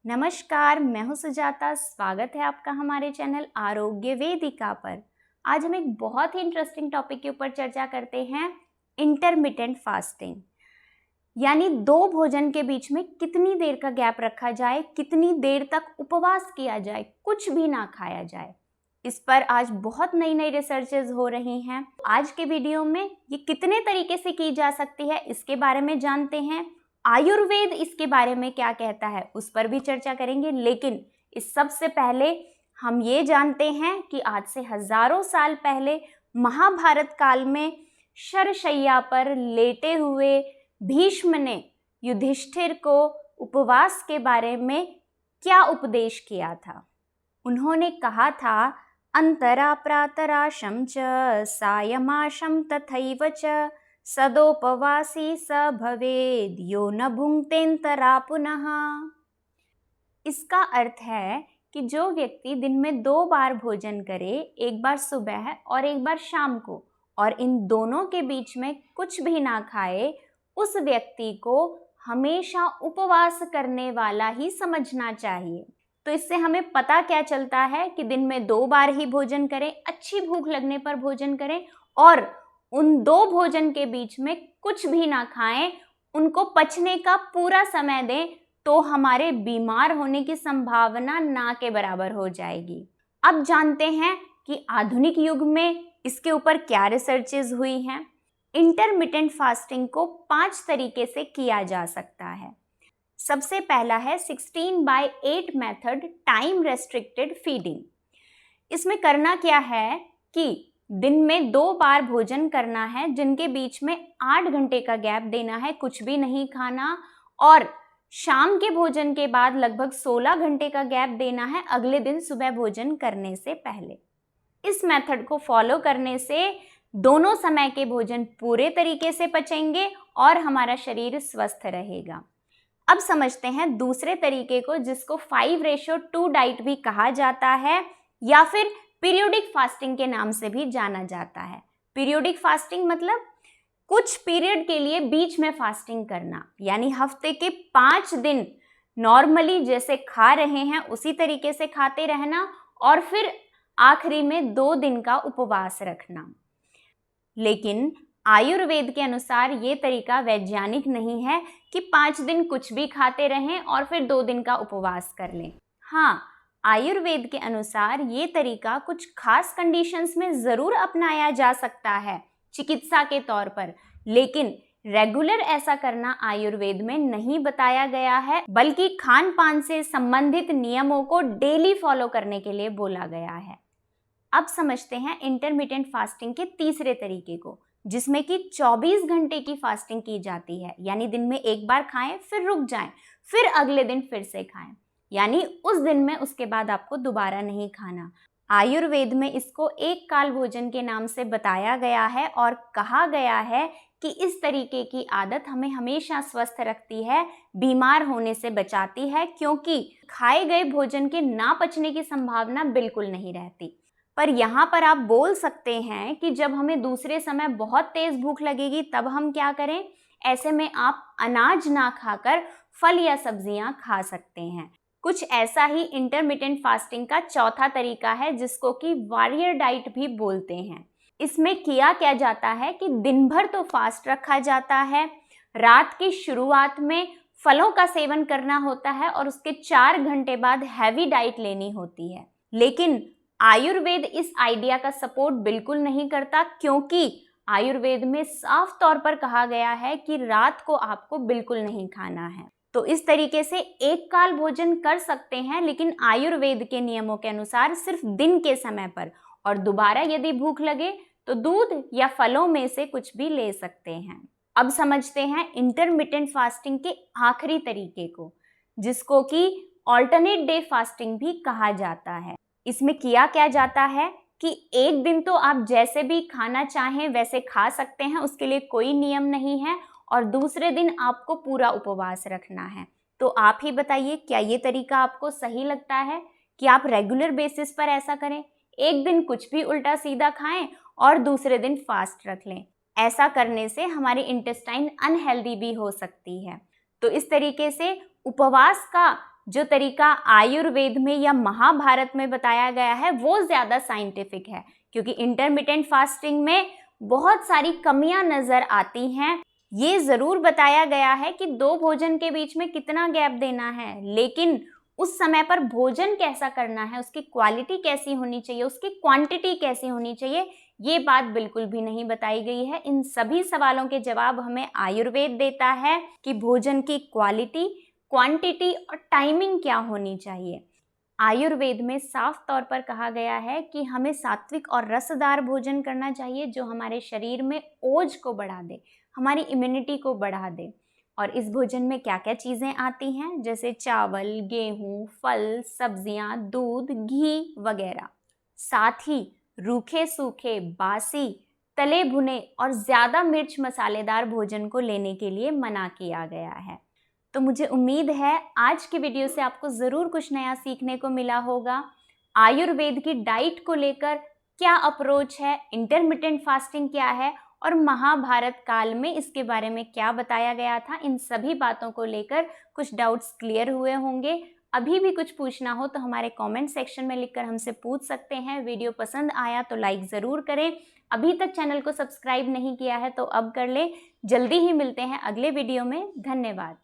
नमस्कार, मैं हूँ सुजाता। स्वागत है आपका हमारे चैनल आरोग्य वेदिका पर। आज हम एक बहुत ही इंटरेस्टिंग टॉपिक के ऊपर चर्चा करते हैं, इंटरमिटेंट फास्टिंग। यानी दो भोजन के बीच में कितनी देर का गैप रखा जाए, कितनी देर तक उपवास किया जाए, कुछ भी ना खाया जाए। इस पर आज बहुत नई नई रिसर्चेज हो रही हैं। आज के वीडियो में ये कितने तरीके से की जा सकती है, इसके बारे में जानते हैं। आयुर्वेद इसके बारे में क्या कहता है, उस पर भी चर्चा करेंगे। लेकिन इस सबसे पहले हम ये जानते हैं कि आज से हजारों साल पहले महाभारत काल में शरशैया पर लेटे हुए भीष्म ने युधिष्ठिर को उपवास के बारे में क्या उपदेश किया था। उन्होंने कहा था, अंतरा प्रातराशं च सायमाशं तथैव च सदोपवासी स भवेद यो न भुंक्तेन्तरा पुनः। इसका अर्थ है कि जो व्यक्ति दिन में 2 बार भोजन करे, एक बार सुबह और एक बार शाम को, और इन दोनों के बीच में कुछ भी ना खाए, उस व्यक्ति को हमेशा उपवास करने वाला ही समझना चाहिए। तो इससे हमें पता क्या चलता है कि दिन में 2 बार ही भोजन करें, अच्छी भूख लगने पर भोजन करें और उन 2 भोजन के बीच में कुछ भी ना खाएं, उनको पचने का पूरा समय दें, तो हमारे बीमार होने की संभावना ना के बराबर हो जाएगी। अब जानते हैं कि आधुनिक युग में इसके ऊपर क्या रिसर्चेज हुई हैं। इंटरमिटेंट फास्टिंग को 5 तरीके से किया जा सकता है। सबसे पहला है 16/8 मेथड, टाइम रेस्ट्रिक्टेड फीडिंग। इसमें करना क्या है कि दिन में 2 बार भोजन करना है, जिनके बीच में 8 घंटे का गैप देना है, कुछ भी नहीं खाना, और शाम के भोजन के बाद लगभग 16 घंटे का गैप देना है अगले दिन सुबह भोजन करने से पहले। इस मेथड को फॉलो करने से दोनों समय के भोजन पूरे तरीके से पचेंगे और हमारा शरीर स्वस्थ रहेगा। अब समझते हैं दूसरे तरीके को, जिसको 5:2 डाइट भी कहा जाता है या फिर पीरियोडिक फास्टिंग के नाम से भी जाना जाता है। पीरियोडिक फास्टिंग मतलब कुछ पीरियड के लिए बीच में फास्टिंग करना, यानी हफ्ते के 5 दिन नॉर्मली जैसे खा रहे हैं उसी तरीके से खाते रहना और फिर आखिरी में 2 दिन का उपवास रखना। लेकिन आयुर्वेद के अनुसार ये तरीका वैज्ञानिक नहीं है कि 5 दिन कुछ भी खाते रहें और फिर 2 दिन का उपवास कर लें। हाँ, आयुर्वेद के अनुसार ये तरीका कुछ खास कंडीशंस में ज़रूर अपनाया जा सकता है चिकित्सा के तौर पर, लेकिन रेगुलर ऐसा करना आयुर्वेद में नहीं बताया गया है, बल्कि खान पान से संबंधित नियमों को डेली फॉलो करने के लिए बोला गया है। अब समझते हैं इंटरमिटेंट फास्टिंग के तीसरे तरीके को, जिसमें कि 24 घंटे की फास्टिंग की जाती है। यानी दिन में एक बार खाएं, फिर रुक जाएं, फिर अगले दिन फिर से खाएं, यानी उस दिन में उसके बाद आपको दोबारा नहीं खाना। आयुर्वेद में इसको एक काल भोजन के नाम से बताया गया है और कहा गया है कि इस तरीके की आदत हमें हमेशा स्वस्थ रखती है, बीमार होने से बचाती है, क्योंकि खाए गए भोजन के ना पचने की संभावना बिल्कुल नहीं रहती। पर यहाँ पर आप बोल सकते हैं कि जब हमें दूसरे समय बहुत तेज भूख लगेगी तब हम क्या करें। ऐसे में आप अनाज ना खाकर फल या सब्जियां खा सकते हैं। कुछ ऐसा ही इंटरमिटेंट फास्टिंग का चौथा तरीका है, जिसको कि वॉरियर डाइट भी बोलते हैं। इसमें किया क्या जाता है कि दिन भर तो फास्ट रखा जाता है, रात की शुरुआत में फलों का सेवन करना होता है और उसके 4 घंटे बाद हैवी डाइट लेनी होती है। लेकिन आयुर्वेद इस आइडिया का सपोर्ट बिल्कुल नहीं करता, क्योंकि आयुर्वेद में साफ तौर पर कहा गया है कि रात को आपको बिल्कुल नहीं खाना है। तो इस तरीके से एक काल भोजन कर सकते हैं, लेकिन आयुर्वेद के नियमों के अनुसार सिर्फ दिन के समय पर, और दोबारा यदि भूख लगे तो दूध या फलों में से कुछ भी ले सकते हैं। अब समझते हैं इंटरमिटेंट फास्टिंग के आखिरी तरीके को, जिसको कि ऑल्टरनेट डे फास्टिंग भी कहा जाता है। इसमें किया क्या जाता है कि एक दिन तो आप जैसे भी खाना चाहें वैसे खा सकते हैं, उसके लिए कोई नियम नहीं है, और दूसरे दिन आपको पूरा उपवास रखना है। तो आप ही बताइए, क्या ये तरीका आपको सही लगता है कि आप रेगुलर बेसिस पर ऐसा करें, एक दिन कुछ भी उल्टा सीधा खाएं और दूसरे दिन फास्ट रख लें। ऐसा करने से हमारी इंटेस्टाइन अनहेल्दी भी हो सकती है। तो इस तरीके से उपवास का जो तरीका आयुर्वेद में या महाभारत में बताया गया है वो ज़्यादा साइंटिफिक है, क्योंकि इंटरमिटेंट फास्टिंग में बहुत सारी कमियां नज़र आती हैं। ये ज़रूर बताया गया है कि 2 भोजन के बीच में कितना गैप देना है, लेकिन उस समय पर भोजन कैसा करना है, उसकी क्वालिटी कैसी होनी चाहिए, उसकी क्वांटिटी कैसी होनी चाहिए, ये बात बिल्कुल भी नहीं बताई गई है। इन सभी सवालों के जवाब हमें आयुर्वेद देता है कि भोजन की क्वालिटी, क्वांटिटी और टाइमिंग क्या होनी चाहिए। आयुर्वेद में साफ तौर पर कहा गया है कि हमें सात्विक और रसदार भोजन करना चाहिए, जो हमारे शरीर में ओज को बढ़ा दे, हमारी इम्यूनिटी को बढ़ा दे। और इस भोजन में क्या क्या चीज़ें आती हैं, जैसे चावल, गेहूँ, फल, सब्जियाँ, दूध, घी वगैरह। साथ ही रूखे सूखे, बासी, तले भुने और ज़्यादा मिर्च मसालेदार भोजन को लेने के लिए मना किया गया है। तो मुझे उम्मीद है आज की वीडियो से आपको ज़रूर कुछ नया सीखने को मिला होगा। आयुर्वेद की डाइट को लेकर क्या अप्रोच है, इंटरमिटेंट फास्टिंग क्या है और महाभारत काल में इसके बारे में क्या बताया गया था, इन सभी बातों को लेकर कुछ डाउट्स क्लियर हुए होंगे। अभी भी कुछ पूछना हो तो हमारे कमेंट सेक्शन में लिखकर हमसे पूछ सकते हैं। वीडियो पसंद आया तो लाइक ज़रूर करें। अभी तक चैनल को सब्सक्राइब नहीं किया है तो अब कर लें। जल्दी ही मिलते हैं अगले वीडियो में। धन्यवाद।